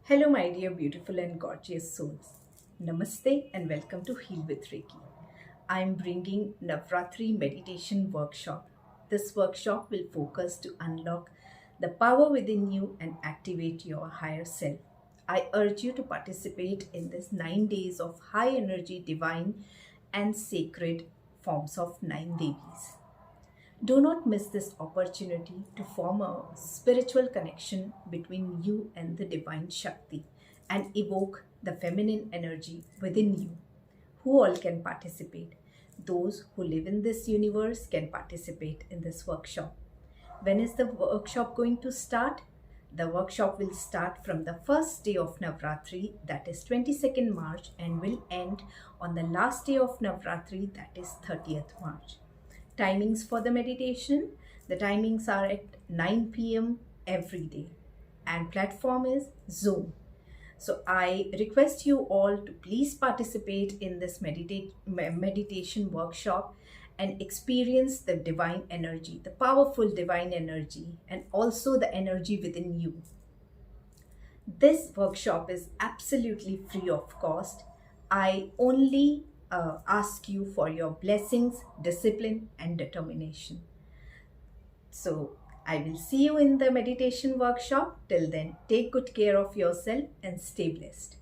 Hello, my dear beautiful and gorgeous souls. Namaste and welcome to Heal with Reiki. I am bringing Navratri meditation workshop. This workshop will focus to unlock the power within you and activate your higher self. I urge you to participate in this 9 days of high energy, divine and sacred forms of 9 Devis. Do not miss this opportunity to form a spiritual connection between you and the divine Shakti and evoke the feminine energy within you. Who all can participate? Those who live in this universe can participate in this workshop. When is the workshop going to start? The workshop will start from the first day of Navratri, that is 22nd March, and will end on the last day of Navratri, that is 30th March. Timings for the meditation: the timings are at 9 p.m. every day, and platform is Zoom. So I request you all to please participate in this meditation workshop and experience the divine energy, the powerful divine energy, and also the energy within you. This workshop is absolutely free of cost. I only ask you for your blessings, discipline, and determination. So, I will see you in the meditation workshop. Till then, take good care of yourself and stay blessed.